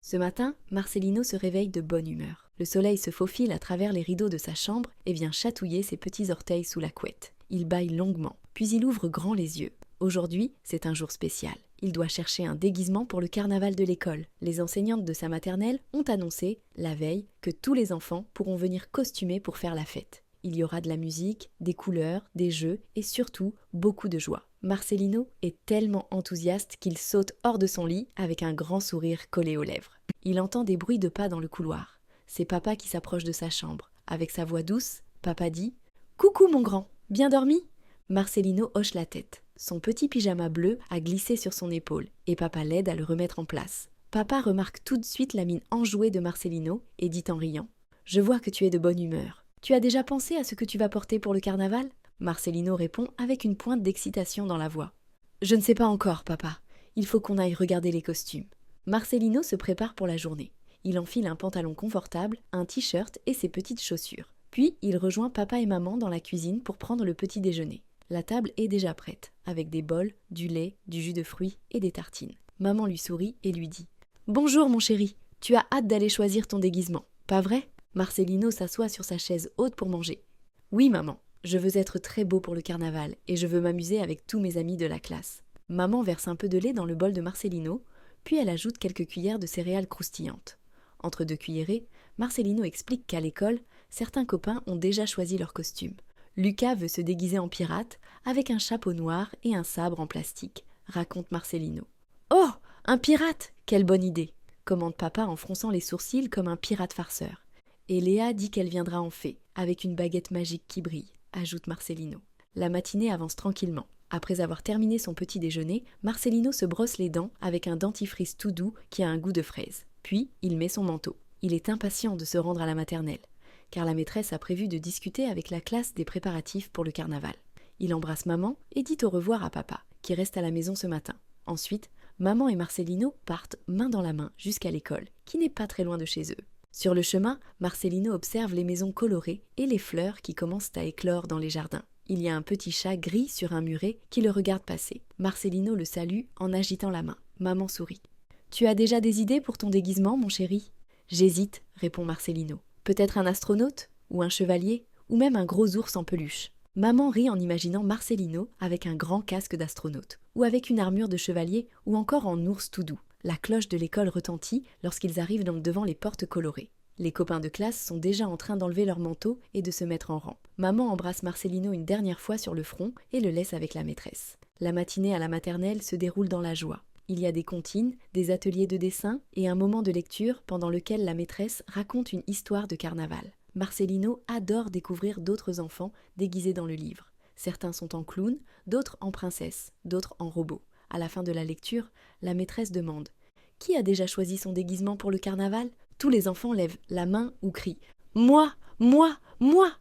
Ce matin, Marcelino se réveille de bonne humeur. Le soleil se faufile à travers les rideaux de sa chambre et vient chatouiller ses petits orteils sous la couette. Il bâille longuement, puis il ouvre grand les yeux. Aujourd'hui, c'est un jour spécial. Il doit chercher un déguisement pour le carnaval de l'école. Les enseignantes de sa maternelle ont annoncé, la veille, que tous les enfants pourront venir costumés pour faire la fête. Il y aura de la musique, des couleurs, des jeux et surtout beaucoup de joie. Marcelino est tellement enthousiaste qu'il saute hors de son lit avec un grand sourire collé aux lèvres. Il entend des bruits de pas dans le couloir. C'est papa qui s'approche de sa chambre. Avec sa voix douce, papa dit « Coucou mon grand, bien dormi ?» Marcelino hoche la tête. Son petit pyjama bleu a glissé sur son épaule et papa l'aide à le remettre en place. Papa remarque tout de suite la mine enjouée de Marcelino et dit en riant « Je vois que tu es de bonne humeur. Tu as déjà pensé à ce que tu vas porter pour le carnaval ?» Marcelino répond avec une pointe d'excitation dans la voix. « Je ne sais pas encore, papa. Il faut qu'on aille regarder les costumes. » Marcelino se prépare pour la journée. Il enfile un pantalon confortable, un t-shirt et ses petites chaussures. Puis, il rejoint papa et maman dans la cuisine pour prendre le petit déjeuner. La table est déjà prête, avec des bols, du lait, du jus de fruits et des tartines. Maman lui sourit et lui dit « Bonjour mon chéri, tu as hâte d'aller choisir ton déguisement, pas vrai ?» Marcelino s'assoit sur sa chaise haute pour manger. « Oui maman, je veux être très beau pour le carnaval et je veux m'amuser avec tous mes amis de la classe. » Maman verse un peu de lait dans le bol de Marcelino, puis elle ajoute quelques cuillères de céréales croustillantes. Entre deux cuillerées, Marcelino explique qu'à l'école, certains copains ont déjà choisi leur costume. Lucas veut se déguiser en pirate avec un chapeau noir et un sabre en plastique, raconte Marcelino. « Oh, un pirate! Quelle bonne idée !» commande papa en fronçant les sourcils comme un pirate farceur. Et Léa dit qu'elle viendra en fée, avec une baguette magique qui brille, ajoute Marcelino. La matinée avance tranquillement. Après avoir terminé son petit déjeuner, Marcelino se brosse les dents avec un dentifrice tout doux qui a un goût de fraise. Puis, il met son manteau. Il est impatient de se rendre à la maternelle, car la maîtresse a prévu de discuter avec la classe des préparatifs pour le carnaval. Il embrasse maman et dit au revoir à papa, qui reste à la maison ce matin. Ensuite, maman et Marcelino partent main dans la main jusqu'à l'école, qui n'est pas très loin de chez eux. Sur le chemin, Marcelino observe les maisons colorées et les fleurs qui commencent à éclore dans les jardins. Il y a un petit chat gris sur un muret qui le regarde passer. Marcelino le salue en agitant la main. Maman sourit. « Tu as déjà des idées pour ton déguisement, mon chéri ?»« J'hésite, » répond Marcelino. « Peut-être un astronaute, ou un chevalier, ou même un gros ours en peluche. » Maman rit en imaginant Marcelino avec un grand casque d'astronaute, ou avec une armure de chevalier, ou encore en ours tout doux. La cloche de l'école retentit lorsqu'ils arrivent donc devant les portes colorées. Les copains de classe sont déjà en train d'enlever leur manteau et de se mettre en rang. Maman embrasse Marcelino une dernière fois sur le front et le laisse avec la maîtresse. La matinée à la maternelle se déroule dans la joie. Il y a des comptines, des ateliers de dessin et un moment de lecture pendant lequel la maîtresse raconte une histoire de carnaval. Marcelino adore découvrir d'autres enfants déguisés dans le livre. Certains sont en clown, d'autres en princesse, d'autres en robot. À la fin de la lecture, la maîtresse demande « Qui a déjà choisi son déguisement pour le carnaval ?» Tous les enfants lèvent la main ou crient « Moi, moi, moi !»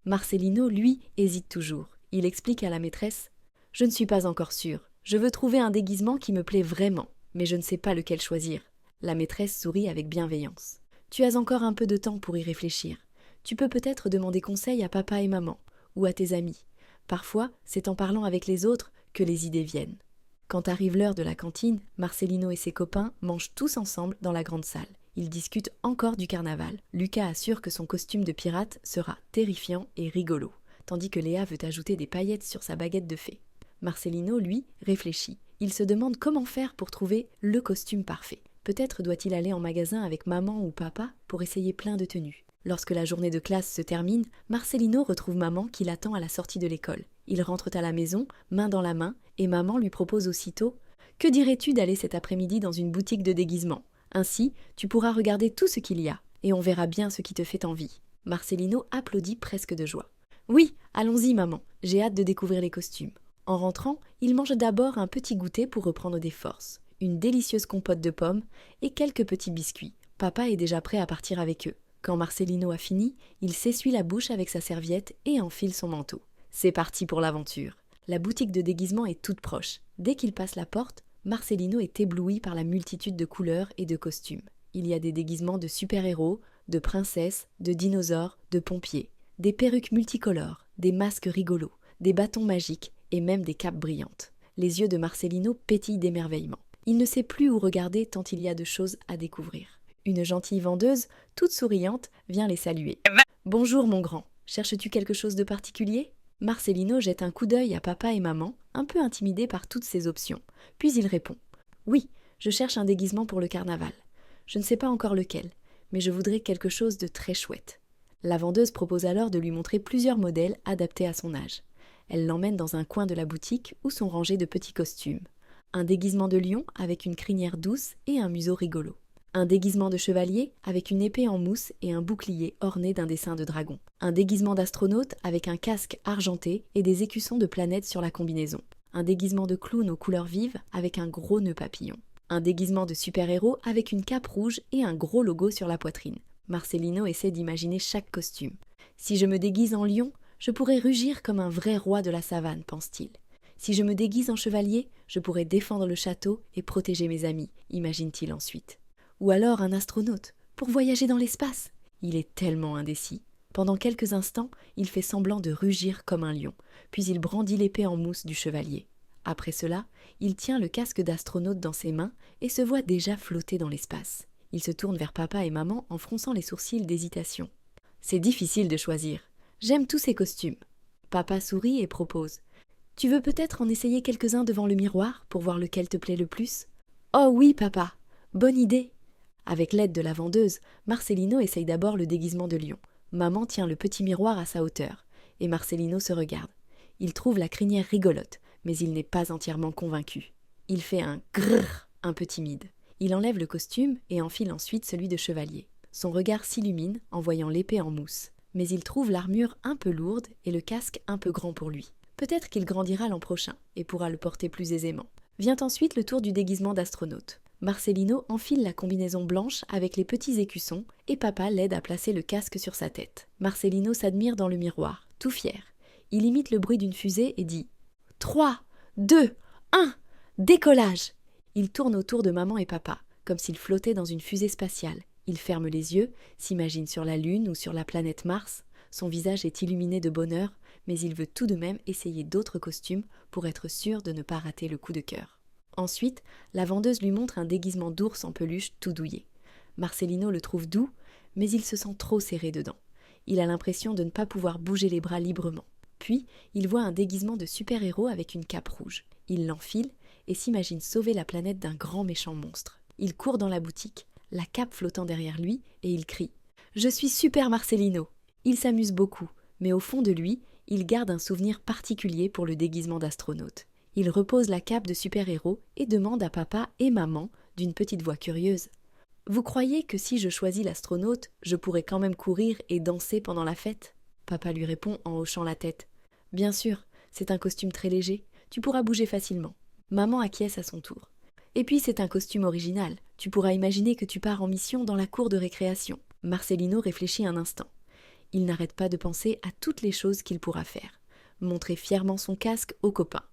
Marcelino, lui, hésite toujours. Il explique à la maîtresse « Je ne suis pas encore sûr. Je veux trouver un déguisement qui me plaît vraiment, mais je ne sais pas lequel choisir. » La maîtresse sourit avec bienveillance. « Tu as encore un peu de temps pour y réfléchir. Tu peux peut-être demander conseil à papa et maman, ou à tes amis. Parfois, c'est en parlant avec les autres que les idées viennent. » Quand arrive l'heure de la cantine, Marcelino et ses copains mangent tous ensemble dans la grande salle. Ils discutent encore du carnaval. Lucas assure que son costume de pirate sera terrifiant et rigolo, tandis que Léa veut ajouter des paillettes sur sa baguette de fée. Marcelino, lui, réfléchit. Il se demande comment faire pour trouver le costume parfait. Peut-être doit-il aller en magasin avec maman ou papa pour essayer plein de tenues. Lorsque la journée de classe se termine, Marcelino retrouve maman qui l'attend à la sortie de l'école. Ils rentrent à la maison, main dans la main, et maman lui propose aussitôt « Que dirais-tu d'aller cet après-midi dans une boutique de déguisement ? Ainsi, tu pourras regarder tout ce qu'il y a, et on verra bien ce qui te fait envie. » Marcelino applaudit presque de joie. « Oui, allons-y maman, j'ai hâte de découvrir les costumes. » En rentrant, il mange d'abord un petit goûter pour reprendre des forces, une délicieuse compote de pommes et quelques petits biscuits. Papa est déjà prêt à partir avec eux. Quand Marcelino a fini, il s'essuie la bouche avec sa serviette et enfile son manteau. C'est parti pour l'aventure. La boutique de déguisement est toute proche. Dès qu'il passe la porte, Marcelino est ébloui par la multitude de couleurs et de costumes. Il y a des déguisements de super-héros, de princesses, de dinosaures, de pompiers, des perruques multicolores, des masques rigolos, des bâtons magiques et même des capes brillantes. Les yeux de Marcelino pétillent d'émerveillement. Il ne sait plus où regarder tant il y a de choses à découvrir. Une gentille vendeuse, toute souriante, vient les saluer. « Bonjour mon grand, cherches-tu quelque chose de particulier ?» Marcelino jette un coup d'œil à papa et maman, un peu intimidé par toutes ces options. Puis il répond « Oui, je cherche un déguisement pour le carnaval. Je ne sais pas encore lequel, mais je voudrais quelque chose de très chouette. » La vendeuse propose alors de lui montrer plusieurs modèles adaptés à son âge. Elle l'emmène dans un coin de la boutique où sont rangés de petits costumes. Un déguisement de lion avec une crinière douce et un museau rigolo. Un déguisement de chevalier avec une épée en mousse et un bouclier orné d'un dessin de dragon. Un déguisement d'astronaute avec un casque argenté et des écussons de planètes sur la combinaison. Un déguisement de clown aux couleurs vives avec un gros nœud papillon. Un déguisement de super-héros avec une cape rouge et un gros logo sur la poitrine. Marcelino essaie d'imaginer chaque costume. « Si je me déguise en lion, je pourrais rugir comme un vrai roi de la savane, pense-t-il. Si je me déguise en chevalier, je pourrais défendre le château et protéger mes amis, imagine-t-il ensuite. Ou alors un astronaute, pour voyager dans l'espace. Il est tellement indécis. Pendant quelques instants, il fait semblant de rugir comme un lion, puis il brandit l'épée en mousse du chevalier. Après cela, il tient le casque d'astronaute dans ses mains et se voit déjà flotter dans l'espace. Il se tourne vers papa et maman en fronçant les sourcils d'hésitation. C'est difficile de choisir. J'aime tous ces costumes. Papa sourit et propose. Tu veux peut-être en essayer quelques-uns devant le miroir pour voir lequel te plaît le plus ? Oh oui, papa, bonne idée. Avec l'aide de la vendeuse, Marcelino essaye d'abord le déguisement de lion. Maman tient le petit miroir à sa hauteur, et Marcelino se regarde. Il trouve la crinière rigolote, mais il n'est pas entièrement convaincu. Il fait un grrr un peu timide. Il enlève le costume et enfile ensuite celui de chevalier. Son regard s'illumine en voyant l'épée en mousse. Mais il trouve l'armure un peu lourde et le casque un peu grand pour lui. Peut-être qu'il grandira l'an prochain et pourra le porter plus aisément. Vient ensuite le tour du déguisement d'astronaute. Marcelino enfile la combinaison blanche avec les petits écussons et papa l'aide à placer le casque sur sa tête. Marcelino s'admire dans le miroir, tout fier. Il imite le bruit d'une fusée et dit « 3, 2, 1, décollage !» Il tourne autour de maman et papa, comme s'il flottait dans une fusée spatiale. Il ferme les yeux, s'imagine sur la Lune ou sur la planète Mars. Son visage est illuminé de bonheur, mais il veut tout de même essayer d'autres costumes pour être sûr de ne pas rater le coup de cœur. Ensuite, la vendeuse lui montre un déguisement d'ours en peluche tout douillet. Marcelino le trouve doux, mais il se sent trop serré dedans. Il a l'impression de ne pas pouvoir bouger les bras librement. Puis, il voit un déguisement de super-héros avec une cape rouge. Il l'enfile et s'imagine sauver la planète d'un grand méchant monstre. Il court dans la boutique, la cape flottant derrière lui, et il crie « Je suis Super Marcelino !» Il s'amuse beaucoup, mais au fond de lui, il garde un souvenir particulier pour le déguisement d'astronaute. Il repose la cape de super-héros et demande à papa et maman, d'une petite voix curieuse « Vous croyez que si je choisis l'astronaute, je pourrais quand même courir et danser pendant la fête ?» Papa lui répond en hochant la tête « Bien sûr, c'est un costume très léger, tu pourras bouger facilement. » Maman acquiesce à son tour. Et puis c'est un costume original. Tu pourras imaginer que tu pars en mission dans la cour de récréation. Marcelino réfléchit un instant. Il n'arrête pas de penser à toutes les choses qu'il pourra faire. Montrer fièrement son casque aux copains.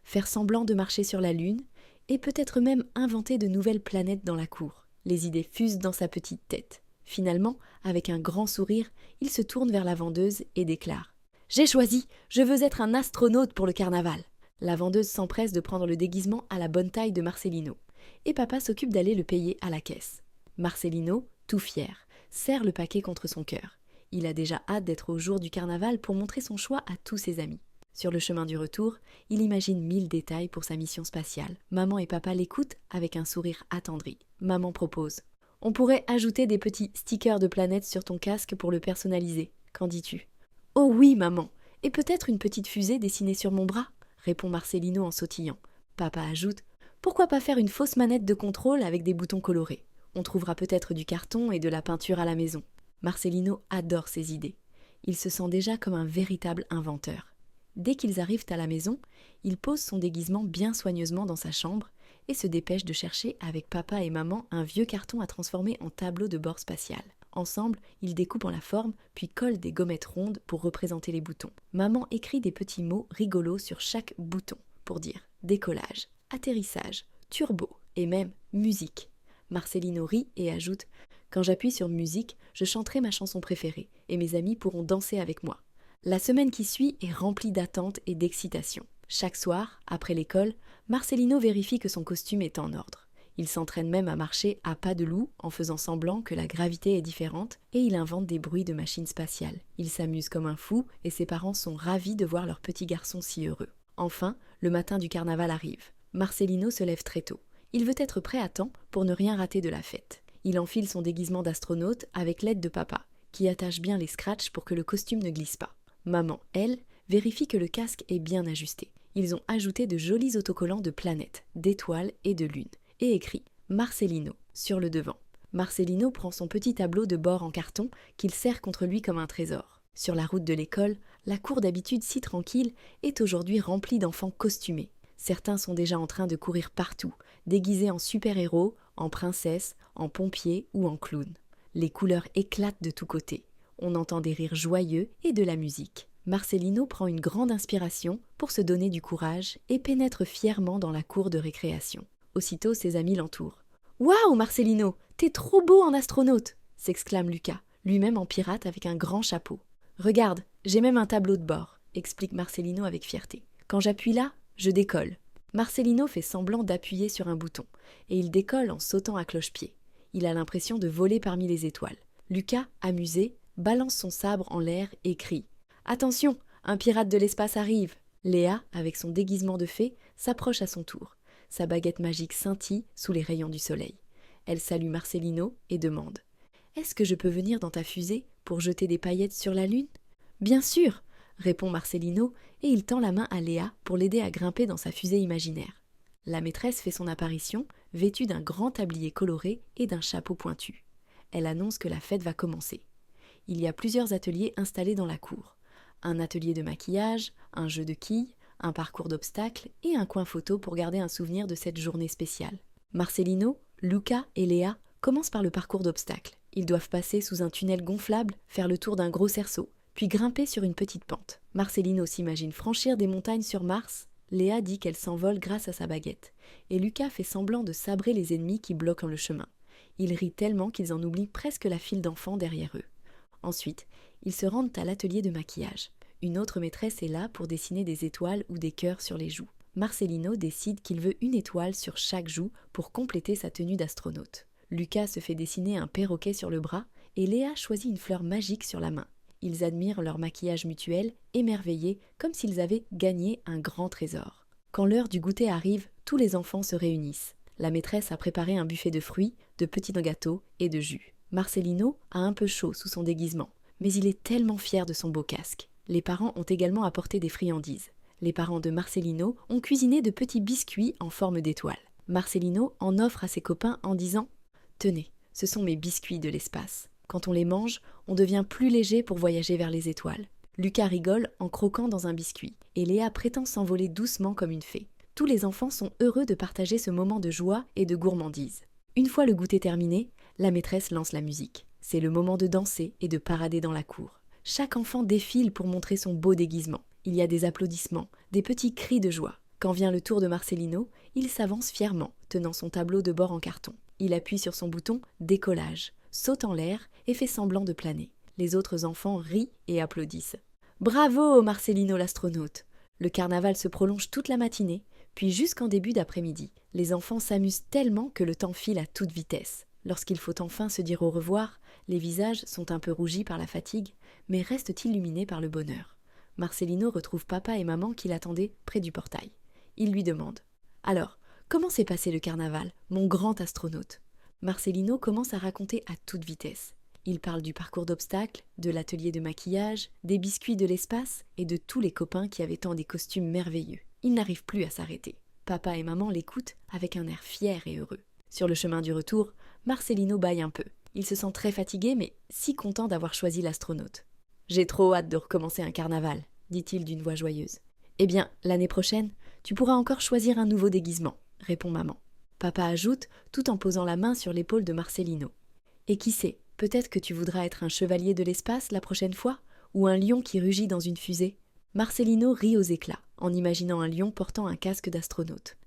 Faire semblant de marcher sur la Lune. Et peut-être même inventer de nouvelles planètes dans la cour. Les idées fusent dans sa petite tête. Finalement, avec un grand sourire, il se tourne vers la vendeuse et déclare « J'ai choisi, je veux être un astronaute pour le carnaval !» La vendeuse s'empresse de prendre le déguisement à la bonne taille de Marcelino. Et papa s'occupe d'aller le payer à la caisse. Marcelino, tout fier, serre le paquet contre son cœur. Il a déjà hâte d'être au jour du carnaval pour montrer son choix à tous ses amis. Sur le chemin du retour, il imagine 1000 détails pour sa mission spatiale. Maman et papa l'écoutent avec un sourire attendri. Maman propose « On pourrait ajouter des petits stickers de planètes sur ton casque pour le personnaliser. Qu'en dis-tu ?»« Oh oui, maman, et peut-être une petite fusée dessinée sur mon bras ?» répond Marcelino en sautillant. Papa ajoute « Pourquoi pas faire une fausse manette de contrôle avec des boutons colorés ? On trouvera peut-être du carton et de la peinture à la maison. » Marcelino adore ces idées. Il se sent déjà comme un véritable inventeur. Dès qu'ils arrivent à la maison, il pose son déguisement bien soigneusement dans sa chambre et se dépêche de chercher avec papa et maman un vieux carton à transformer en tableau de bord spatial. Ensemble, ils découpent en la forme, puis collent des gommettes rondes pour représenter les boutons. Maman écrit des petits mots rigolos sur chaque bouton pour dire décollage, atterrissage, turbo et même musique. Marcelino rit et ajoute « Quand j'appuie sur musique, je chanterai ma chanson préférée et mes amis pourront danser avec moi. » La semaine qui suit est remplie d'attentes et d'excitation. Chaque soir, après l'école, Marcelino vérifie que son costume est en ordre. Il s'entraîne même à marcher à pas de loup en faisant semblant que la gravité est différente et il invente des bruits de machines spatiales. Il s'amuse comme un fou et ses parents sont ravis de voir leur petit garçon si heureux. Enfin, le matin du carnaval arrive. Marcelino se lève très tôt. Il veut être prêt à temps pour ne rien rater de la fête. Il enfile son déguisement d'astronaute avec l'aide de papa, qui attache bien les scratchs pour que le costume ne glisse pas. Maman, elle, vérifie que le casque est bien ajusté. Ils ont ajouté de jolis autocollants de planètes, d'étoiles et de lunes, et écrit « Marcelino » sur le devant. Marcelino prend son petit tableau de bord en carton qu'il serre contre lui comme un trésor. Sur la route de l'école, la cour d'habitude si tranquille est aujourd'hui remplie d'enfants costumés. Certains sont déjà en train de courir partout, déguisés en super-héros, en princesse, en pompier ou en clown. Les couleurs éclatent de tous côtés. On entend des rires joyeux et de la musique. Marcelino prend une grande inspiration pour se donner du courage et pénètre fièrement dans la cour de récréation. Aussitôt, ses amis l'entourent. « Waouh, Marcelino, t'es trop beau en astronaute !» s'exclame Lucas, lui-même en pirate avec un grand chapeau. « Regarde, j'ai même un tableau de bord », explique Marcelino avec fierté. « Quand j'appuie là, je décolle. » Marcelino fait semblant d'appuyer sur un bouton, et il décolle en sautant à cloche-pied. Il a l'impression de voler parmi les étoiles. Lucas, amusé, balance son sabre en l'air et crie « Attention, un pirate de l'espace arrive !» Léa, avec son déguisement de fée, s'approche à son tour. Sa baguette magique scintille sous les rayons du soleil. Elle salue Marcelino et demande « Est-ce que je peux venir dans ta fusée pour jeter des paillettes sur la lune ?»« Bien sûr !» répond Marcelino et il tend la main à Léa pour l'aider à grimper dans sa fusée imaginaire. La maîtresse fait son apparition, vêtue d'un grand tablier coloré et d'un chapeau pointu. Elle annonce que la fête va commencer. Il y a plusieurs ateliers installés dans la cour. Un atelier de maquillage, un jeu de quilles, un parcours d'obstacles et un coin photo pour garder un souvenir de cette journée spéciale. Marcelino, Lucas et Léa commencent par le parcours d'obstacles. Ils doivent passer sous un tunnel gonflable, faire le tour d'un gros cerceau, puis grimper sur une petite pente. Marcelino s'imagine franchir des montagnes sur Mars. Léa dit qu'elle s'envole grâce à sa baguette. Et Lucas fait semblant de sabrer les ennemis qui bloquent le chemin. Ils rient tellement qu'ils en oublient presque la file d'enfants derrière eux. Ensuite, ils se rendent à l'atelier de maquillage. Une autre maîtresse est là pour dessiner des étoiles ou des cœurs sur les joues. Marcelino décide qu'il veut une étoile sur chaque joue pour compléter sa tenue d'astronaute. Lucas se fait dessiner un perroquet sur le bras et Léa choisit une fleur magique sur la main. Ils admirent leur maquillage mutuel, émerveillés, comme s'ils avaient gagné un grand trésor. Quand l'heure du goûter arrive, tous les enfants se réunissent. La maîtresse a préparé un buffet de fruits, de petits gâteaux et de jus. Marcelino a un peu chaud sous son déguisement, mais il est tellement fier de son beau casque. Les parents ont également apporté des friandises. Les parents de Marcelino ont cuisiné de petits biscuits en forme d'étoile. Marcelino en offre à ses copains en disant « Tenez, ce sont mes biscuits de l'espace. Quand on les mange, on devient plus léger pour voyager vers les étoiles. » Lucas rigole en croquant dans un biscuit, et Léa prétend s'envoler doucement comme une fée. Tous les enfants sont heureux de partager ce moment de joie et de gourmandise. Une fois le goûter terminé, la maîtresse lance la musique. C'est le moment de danser et de parader dans la cour. Chaque enfant défile pour montrer son beau déguisement. Il y a des applaudissements, des petits cris de joie. Quand vient le tour de Marcelino, il s'avance fièrement, tenant son tableau de bord en carton. Il appuie sur son bouton « Décollage », saute en l'air et fait semblant de planer. Les autres enfants rient et applaudissent. « Bravo, Marcelino l'astronaute !» Le carnaval se prolonge toute la matinée, puis jusqu'en début d'après-midi. Les enfants s'amusent tellement que le temps file à toute vitesse. Lorsqu'il faut enfin se dire au revoir, les visages sont un peu rougis par la fatigue, mais restent illuminés par le bonheur. Marcelino retrouve papa et maman qui l'attendaient près du portail. Il lui demande « Alors, comment s'est passé le carnaval, mon grand astronaute ?» Marcelino commence à raconter à toute vitesse. Il parle du parcours d'obstacles, de l'atelier de maquillage, des biscuits de l'espace et de tous les copains qui avaient tant des costumes merveilleux. Il n'arrive plus à s'arrêter. Papa et maman l'écoutent avec un air fier et heureux. Sur le chemin du retour, Marcelino bâille un peu. Il se sent très fatigué mais si content d'avoir choisi l'astronaute. « J'ai trop hâte de recommencer un carnaval », dit-il d'une voix joyeuse. « Eh bien, l'année prochaine, tu pourras encore choisir un nouveau déguisement », répond maman. Papa ajoute, tout en posant la main sur l'épaule de Marcelino. « Et qui sait, peut-être que tu voudras être un chevalier de l'espace la prochaine fois, ou un lion qui rugit dans une fusée ?» Marcelino rit aux éclats, en imaginant un lion portant un casque d'astronaute.